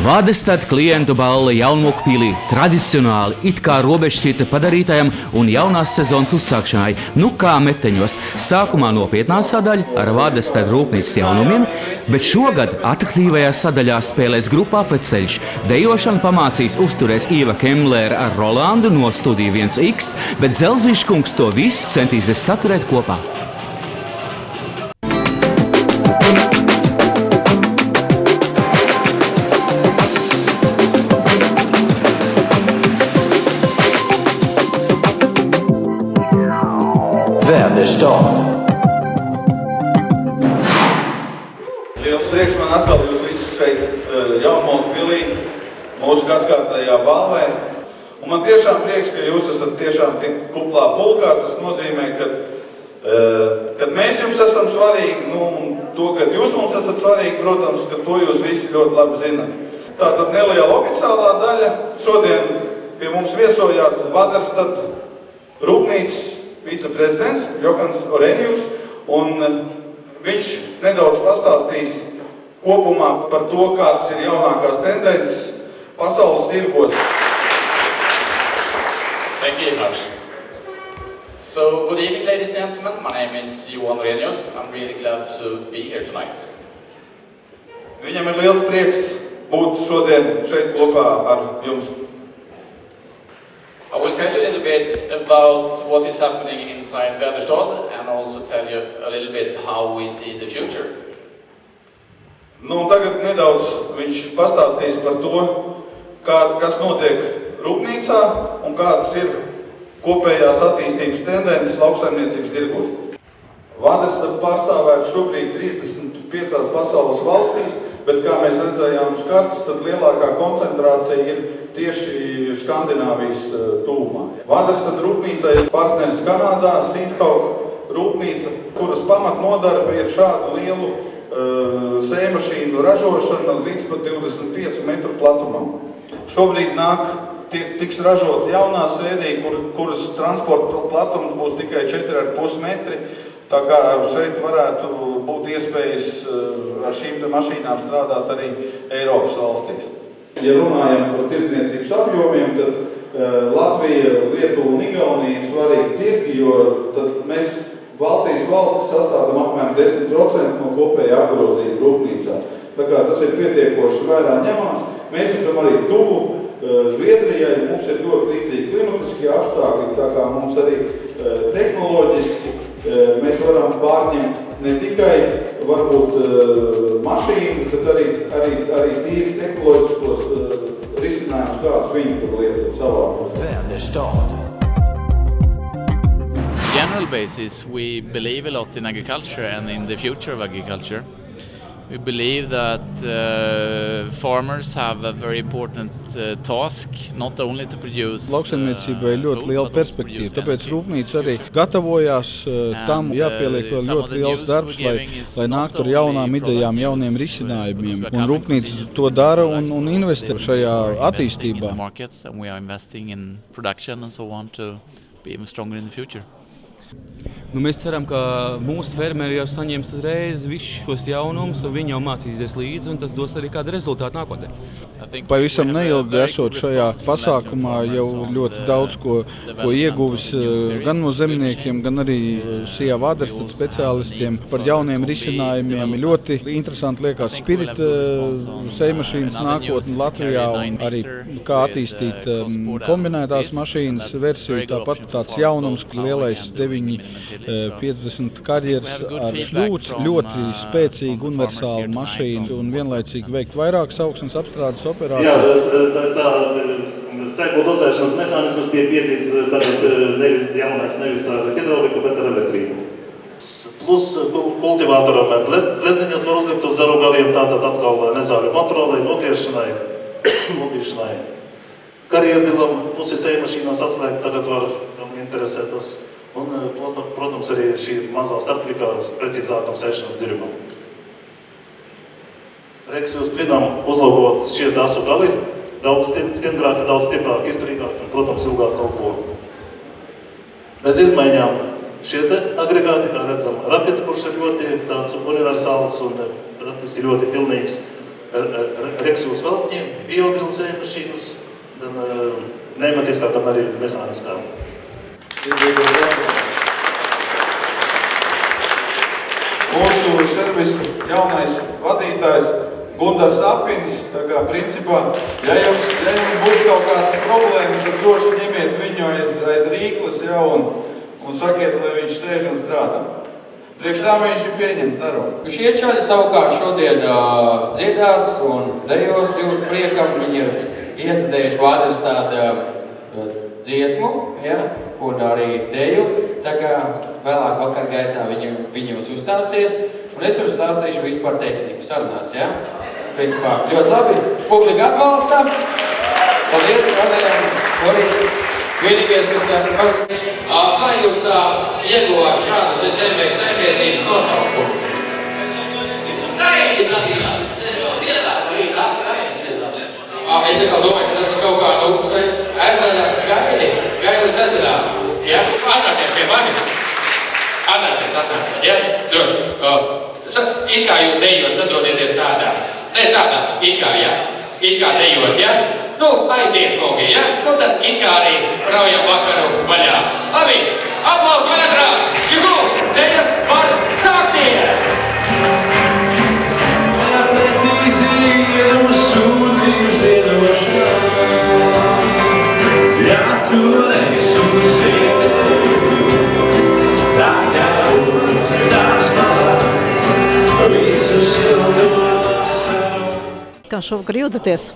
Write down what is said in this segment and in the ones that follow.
Vādestad klientu balva Jaunmokpīlī tradicionāli it kā robežšķirta padarītajam un jaunās sezonas uzsākšanai, nu kā meteņos. Sākumā nopietnā sadaļa ar Vādestad rūpnīcas jaunumiem, bet šogad atraktīvajā sadaļā spēlēs grupa Apveceļš. Dejošanu pamācīs uzturēs Iva Kemlēra ar Rolandu no Studija 1X, bet Dzelzīša kungs to visu centīsies saturēt kopā. Liels prieks man atkal jūs visus šeit Jaunmokpilī, mūsu gadskārtējā ballē. Un man tiešām prieks, ka jūs esat tiešām tik kuplā pulkā. Tas nozīmē, kad mēs jums esam svarīgi, un to, kad jūs mums esat svarīgi, protams, ka to jūs visi ļoti labi zināt. Tātad neliela oficiālā daļa. Šodien pie mums viesojās Vādestad rūpnīcas viceprezidents Johans Orenjus, un viņš nedaudz pastāstīs kopumā par to, kādas ir jaunākās tendences pasaules tirgos. Thank you, Lars. So, good evening, ladies and gentlemen. My name is Johan Orenjus. I'm really glad to be here tonight. Viņam ir liels prieks būt šodien šeit kopā ar jums. I will tell you a little bit about what is happening inside Väderstad and also tell you a little bit how we see the future. Nu, tagad nedaudz viņš pastāstīs par to, kas notiek rūpnīcā un kādas ir kopējās attīstības tendences lauksaimniecības tirgos. Vādestad pārstāvēt šobrīd 35 pasaules valstīs, bet kā mēs redzējām uz kartes, tad lielākā koncentrācija ir tieši Skandināvijas tuvumā. Vādestad rūpnīca ir partneris Kanādā, Sīdhauk rūpnīca, kuras pamatnodarbe ir šādu lielu sējmašīnu ražošana līdz pat 25 metru platumam. Šobrīd tiks ražot jaunā sēdī, kuras transporta platums būs tikai 4,5 metri. Tā kā šeit varētu būt iespējas ar šīm mašīnām strādāt arī Eiropas valstīs. Ja runājam par tirdzniecības apjomiem, tad Latvija, Lietuva un Igaunija ir svarīgi tirgi, jo tad mēs Baltijas valstis sastādām apmēram 10% no kopēja apgrozījuma rūpnīcā. Tā kā tas ir pietiekoši vērā ņemams. Mēs esam arī tuvu Zviedrijai, mums ir ļoti līdzīgi klimatiskie apstākļi, tā kā mums arī tehnoloģiski mēs varam pārņemt ne tikai varbūt mašīnas, bet arī tīri tehnoloģiskos risinājumus, kādus viņi tur lieto savā pusē. General basis, we believe a lot in agriculture and in the future of agriculture. We believe that farmers have a very important task, not only to produce lauksaimniecībai ļoti liela perspektīva, tāpēc rūpnīca arī gatavojās tam, jāpieliek vēl ļoti liels darbs, lai nāktu ar jaunām idejām, jauniem risinājumiem. Un rūpnīca to dara un investē šajā attīstībā. Mēs ceram, ka mūsu fermeri jau saņems uzreiz visus šos jaunumus, un viņi jau mācīsies līdzi, un tas dos arī kādu rezultātu nākotnē. Pavisam neilgi esot šajā pasākumā jau ļoti daudz ko ieguvis gan no zemniekiem, gan arī šajā Vādestad speciālistiem par jauniem risinājumiem. Ļoti interesanti liekas Spirit sējmašīnas nākotne Latvijā un arī kā attīstīt kombinētās mašīnas versiju, tāpat tāds jaunums, lielais 950 karjeras ar šļūts, ļoti spēcīga universāla mašīna un vienlaicīgi veikt vairākas augsnes apstrādes operācijas. Tā sēklu dozēšanas mehānismus tiek piedzīts tagad nevis ar hidrauliku, bet ar elektrību. Plus kultivātoram plezniņas var uzlikt uz zaru galiem, tātad atkal nezāļu kontrolei, nokļiešanai. Karjerdilam pusi sējmašīnās atslēgt tagad var interesētas. Un, protams, arī šī mazā starplikā precīzākam sēšanas dziļumam. Reksijos tvinam uzlabot šie asu gali, daudz stingrāk, daudz stiprāk, izturīgāk un, protams, ilgāk kalpo. Bez izmaiņām šie agregāti, kā redzam, Rapid, kurš ir ļoti tāds universāls un praktiski ļoti pilnīgs, Rexus veltņi, biodrilsēju mašīnas, gan pneumatiskā, gan arī mehāniskā. Mūsu servisa jaunais vadītājs Gundars Apinis, tā kā principā, ja jums būs kaut kāds problēmas, tad droši ņemiet viņu aiz rīklas, ja, un sakiet, lai viņš sēž un strādā. Priekš tā viņš ir pieņemts darbu. Šie čaļi savukārt šodien dziedās un dejos jūs priekam. Viņi ir iestudējuši Vāderstāda dziesmu, ja, un arī deju. Tā kā vēlāk vakar gaitā viņi jums uzstāsties. Un es jums stāstīšu vispār tehniku sarunās, ja? Principā ļoti labi. Publika atbalsta. Paldies, Rādējām. Vienīgais, kas kā jūs tā ieguvāt šādu zemnieku saimniecības nosaukumu? Es atkal domāju, ka tas ir kaut kā ezera gailis ezerā. Ja? Atnāciet pie manis. Atnāciet, ja? It kā jūs dejot, sadodieties tādā. Ne tādā, it kā, ja? It kā dejot, ja? Nu, aiziet, kungi, ja? Nu, tad it kā arī raujam vakaru vaļā. Labi, aplausi vētrā! Juhu! Dejas var sākties! Kā šovakar jūtaties?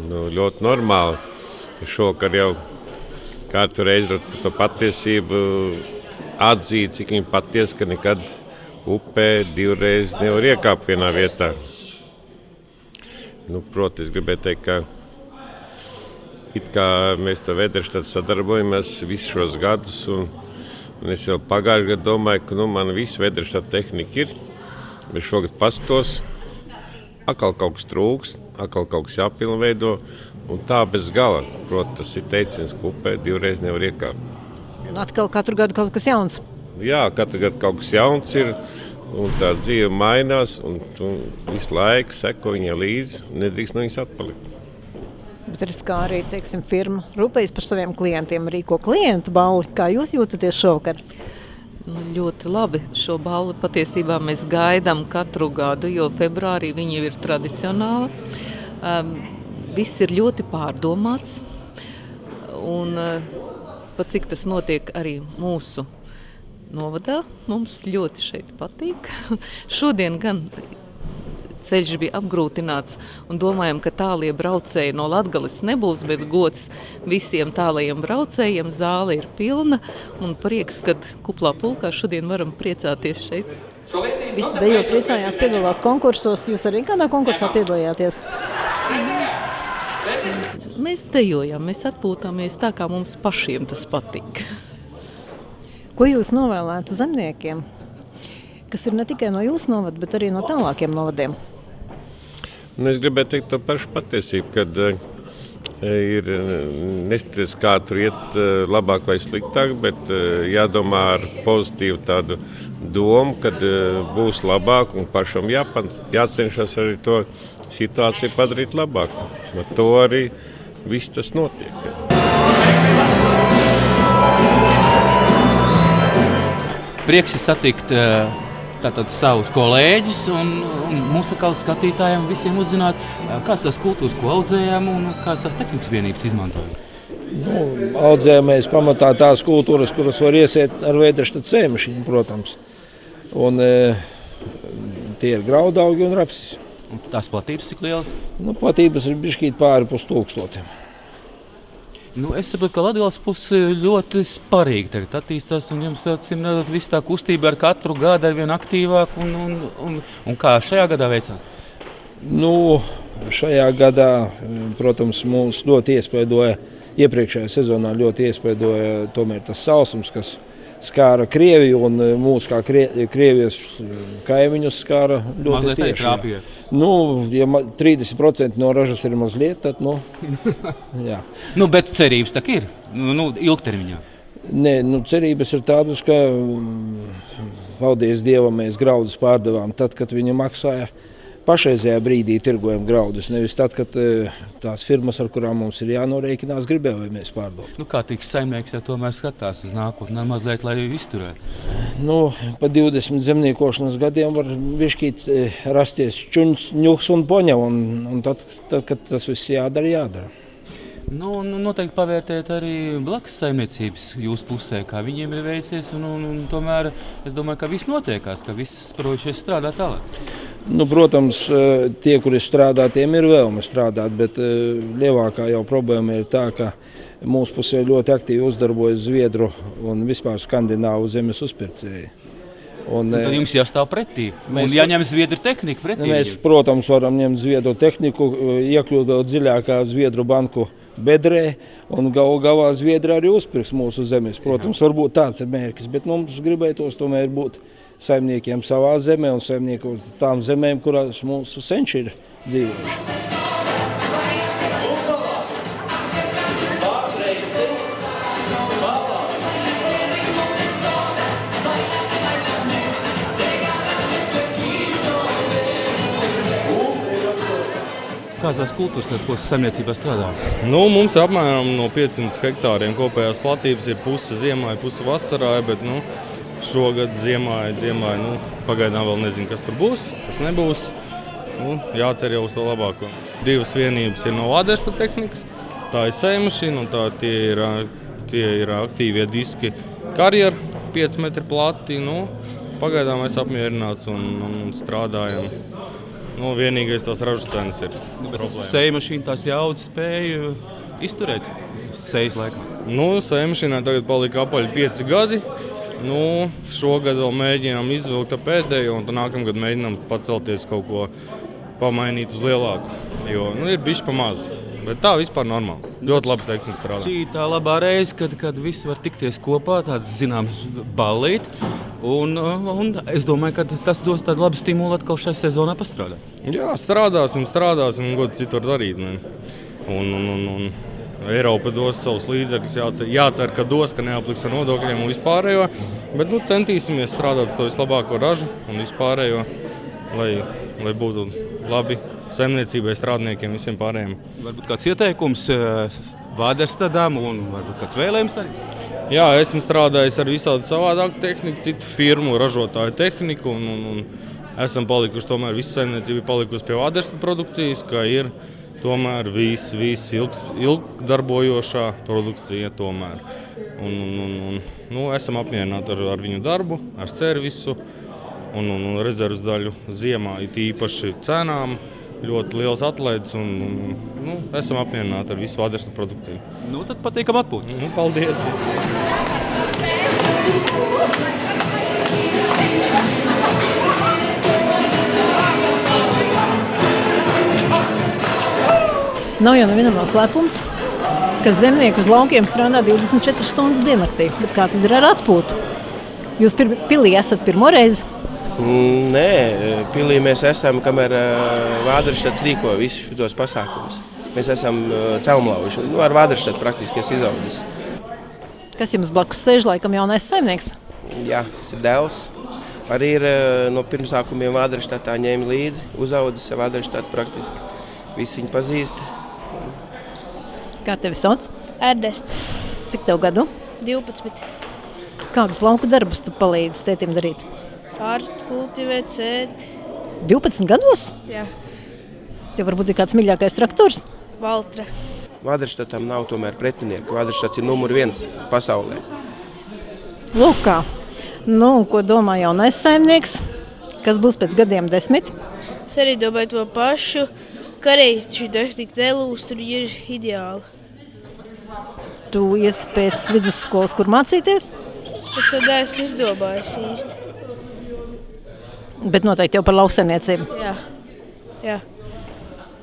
Ļoti normāli. Šovakar jau katru reizi ar to patiesību atzīt, cik viņi patiesi, ka nekad upē divreiz nevar iekāpt vienā vietā. Proti, es gribēju teikt, ka it kā mēs to Vēderštādu sadarbojamies visus šos gadus, un es jau pagājušajā gadā domāju, ka man visu Vēderštādu tehnika ir, bet šogad pastos, atkal kaut kas trūks, atkal kaut kas jāpilnveido, un tā bez gala. Protams, tas ir teiciens, ka upē divreiz nevar iekāpt. Un atkal katru gadu kaut kas jauns? Jā, katru gadu kaut kas jauns ir, un tā dzīve mainās, un visu laiku seko viņai līdzi, nedrīkst no viņas atpalikt. Bet ir kā arī, teiksim, firma rūpējas par saviem klientiem, rīko klientu balli. Kā jūs jūtaties šovakar? Ļoti labi. Šo balli patiesībā mēs gaidām katru gadu, jo februārī viņa ir tradicionāla. Viss ir ļoti pārdomāts. Un pat cik tas notiek arī mūsu novadā, mums ļoti šeit patīk. Šodien gan ceļš bija apgrūtināts un domājam, ka tālie braucēji no Latgales nebūs, bet gods visiem tālajiem braucējiem. Zāle ir pilna un prieks, kad kuplā pulkā šodien varam priecāties šeit. Visi dejo priecājās, piedalās konkursos. Jūs arī kādā konkursā piedalījāties? Mēs dejojam, mēs atpūtāmies tā, kā mums pašiem tas patīk. Ko jūs novēlētu zemniekiem, kas ir ne tikai no jūsu novada, bet arī no tālākiem novadiem? Es gribēju teikt to pašu patiesību, kad ir neskatoties, kā tur iet labāk vai sliktāk, bet jādomā ar pozitīvu tādu domu, kad būs labāk un pašam jācenšas arī to situāciju padarīt labāk. Ar to arī viss tas notiek. Prieks ir satikt tātad savus kolēģus un mūsu skatītājiem visiem uzzināt, kāds tās kultūras, ko audzējām un kāds tās tehnikas vienības izmantojam. Audzējāmies pamatā tās kultūras, kuras var iesiet ar Vēderštādu sējmašīnu, protams. Un tie ir graudaugi un rapsis. Un tās platības cik lielas? Platības ir bišķīt pāri 1000. Es saprotu, ka Latgales puse ļoti sparīgi tagad attīstās, un jums viss tā kustība ar katru gadu ar vien aktīvāk, un kā šajā gadā veicās? Šajā gadā, protams, mūs ļoti iespaidoja, iepriekšējā sezonā ļoti iespaidoja tomēr tas sausums, kas skāra Krieviju, un mūsu kā Krievijas kaimiņus skāra ļoti tieši. Ja 30% no ražas ir mazliet, tad, jā. Bet cerības tak ir, ilgtermiņā? Nē, cerības ir tādas, ka, paldies Dievam, mēs graudus pārdevām tad, kad viņi maksāja pašreizējā brīdī tirgojam graudus, nevis tad, kad tās firmas, ar kurām mums ir jānorēķinās, gribējamies pārdot. Kā tiks saimnieks, ja tomēr skatās uz nākotnē mazliet, lai izturētu? Pa 20 zemniekošanas gadiem var bišķīt rasties čuņs, ņuks un poņa, un tad, kad tas viss jādara. Noteikti pavērtēt arī blakus saimniecības jūsu pusē, kā viņiem ir veicies, un tomēr es domāju, ka viss notiekās, ka viss sprojušies strādā tālāk. Protams, tie, kuri strādā, tiem ir vēlme strādāt, bet lielākā jau problēma ir tā, ka mūsu pusē ļoti aktīvi uzdarbojas Zviedru un vispār Skandināvu zemes uzpircēji. Tad jums jāstāv pretī. Un jāņem Zviedru tehniku pretī. Mēs, protams, varam ņemt Zviedru tehniku, iekļūt dziļākā Zviedru banku bedrē, un galā Zviedri arī uzpirks mūsu zemes. Protams, varbūt tāds ir mērķis, bet mums gribētos tomēr būt saimniekiem savā zemē un saimniekiem tām zemēm, kurās mūsu senči ir dzīvojuši. Kādas kultūras ar ko saimniecībā strādā? Mums apmēram no 500 hektāriem kopējās platības ir puse ziemāja, puse vasarāja, bet šogad ziemāja, pagaidām vēl nezinu, kas tur būs, kas nebūs. Jācer jau uz to labāko. 2 vienības ir no Vādersta tehnikas, tā ir sējmašīna un tie ir aktīvie diski karjeri, 5 metri plati. Pagaidām mēs apmierināts un strādājam. Vienīgais tās ražas cenas ir problēma. Sējmašīna tās jaudas spēja izturēt sejas laikā? Sējmašīnai tagad palika apaļi 5 gadi. Šogad vēl mēģinām izvilkt pēdējo, un nākamgad mēģinām pacelties kaut ko pamainīt uz lielāku. Jo ir bišķi pa maz, bet tā vispār normāli. Ļoti labs tehnikas strādā. Šī tā labā reize, kad visi var tikties kopā, tāds zināms ballīt. Un es domāju, ka tas dos tādu labu stimulu atkal šai sezonā pastrādāt. Jā, strādāsim, ko citur darīt. Un Eiropa dos savus līdzekļus, jācer, ka dos, ka neapliks ar nodokļiem un vispārējo. Bet centīsimies strādāt to vislabāko ražu un vispārējo, lai būtu labi saimniecībai, strādniekiem, visiem pārējiem. Varbūt kāds ieteikums Vāderstadām un varbūt kāds vēlējums arī? Jā, esmu strādājis ar visādi savādāku tehniku, citu firmu ražotāju tehniku un esam palikuši, tomēr visa saimniecība palikusi pie Vādersta produkcijas, ka ir tomēr viss ilgdarbojošā produkcija tomēr. Esam apmierināti ar viņu darbu, ar servisu un rezervas daļu ziemā, it īpaši cenām. Ļoti liels atlaides un esam apmierināti ar visu Vādersta produkciju. Tad patīkam atpūt. Paldies! Nav jau nevienam noslēpums, ka zemnieki uz laukiem strādā 24 stundas diennaktī. Bet kā tad ir ar atpūtu? Jūs pilī esat pirmo reizi? Nē, pilī mēs esam, kamēr Vāderštats rīko visus šitos pasākumus. Mēs esam celmlauži, ar Vāderštatu praktiski es izaudzis. Kas jums blakus sēž, laikam jaunais saimnieks? Jā, tas ir dēls. Arī ir no pirmsākumiem Vāderštatā ņēma līdzi, uzaudzis Vāderštatu praktiski. Visi viņu pazīst. Kā tevi sauc? Ernests. Cik tev gadu? 12. Kādas lauku darbus tu palīdzi tētim darīt? Kārt, kultivēt, sēt. 12 gados? Jā. Tev varbūt ir kāds mīļākais traktors? Valtra. Vāderštatam nav tomēr pretinieku. Vāderštats ir numur 1 pasaulē. Lūk kā. Ko domā jaunais saimnieks? Kas būs pēc gadiem 10? Es arī domāju to pašu. Ka arī šī tehnika nelūs, tur ir ideāli. Tu iesi pēc vidusskolas, kur mācīties? Es to neesmu izdomājis īsti. Bet noteikti jau par lauksaimniecību. Jā.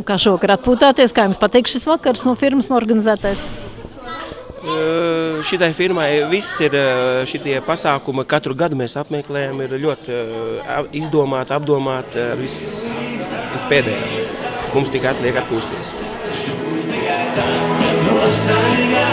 Kā šovakar atpūtāties? Kā jums patīk šis vakars no firmas organizētais? Šitai firmai viss ir šitie pasākumi, katru gadu mēs apmeklējam, ir ļoti izdomāti, apdomāti, viss līdz pēdējām. Mums tikai atliek atpūsties. Nostalgia,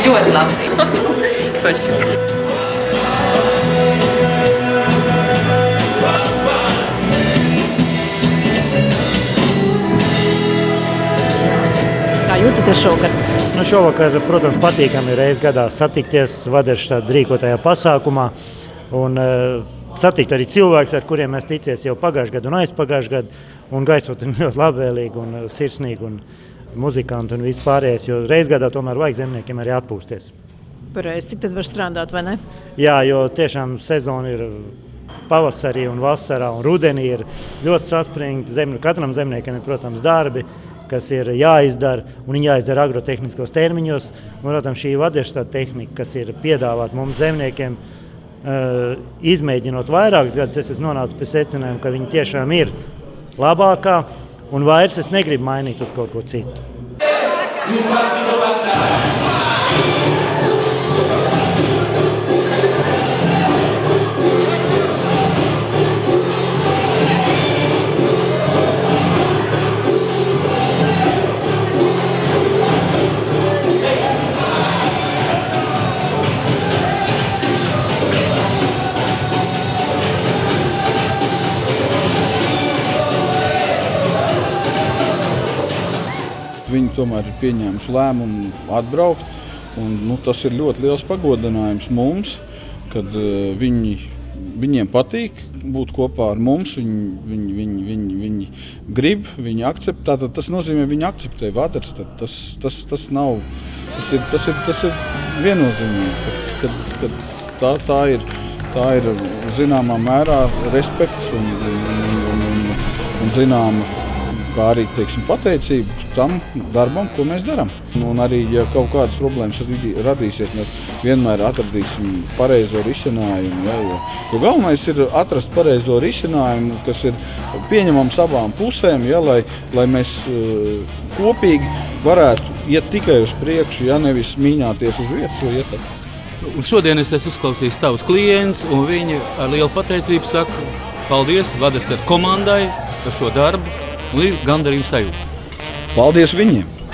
Ļoti labi. Forši. Kā jūtaties šovakar? Šovakar, protams, patīkami reiz gadā satikties Vaderštāda rīkotajā pasākumā un satikt arī cilvēks, ar kuriem mēs ticies jau pagājušajā gadu un aizpagājušajā gadu, un gaisot ļoti labvēlīgi un sirsnīgi un muzikanti un vispārējais, jo reiz gadā tomēr vajag zemniekiem arī atpūsties. Pareizi, cik tad var strādāt, vai ne? Jā, jo tiešām sezona ir pavasarī un vasarā un rudenī ir ļoti saspringta. Katram zemniekam ir, protams, darbi, kas ir jāizdara, un viņi jāizdara agrotehniskos termiņos. Un, protams, šī Vaderštāda tehnika, kas ir piedāvāta mums zemniekiem, izmēģinot vairākas gadus, es esmu nonācis pie secinājuma, ka viņi tiešām ir labākā, un vairs es negribu mainīt uz kaut ko citu. Viņi tomēr ir pieņēmuši lēmumu atbraukt, un tas ir ļoti liels pagodinājums mums, kad viņiem patīk būt kopā ar mums, viņi grib, viņi akceptē. Tas nozīmē, viņi akceptē Vaderštādu. Tas ir viennozīmīgi, ka tā ir zināmā mērā respekts un zināma, kā arī, teiksim, pateicība tam darbam, ko mēs darām. Un arī, ja kaut kādas problēmas radīsies, mēs vienmēr atradīsim pareizo risinājumu. Ja, jo galvenais ir atrast pareizo risinājumu, kas ir pieņemams abām pusēm, ja, lai mēs kopīgi varētu iet tikai uz priekšu, ja nevis mīņāties uz vietas vai iet. Un šodien es esmu uzklausījis tavus klientus, un viņi ar lielu pateicību saka paldies Vaderštāda komandai par šo darbu. Un ir gandarījums sajūta. Paldies viņiem!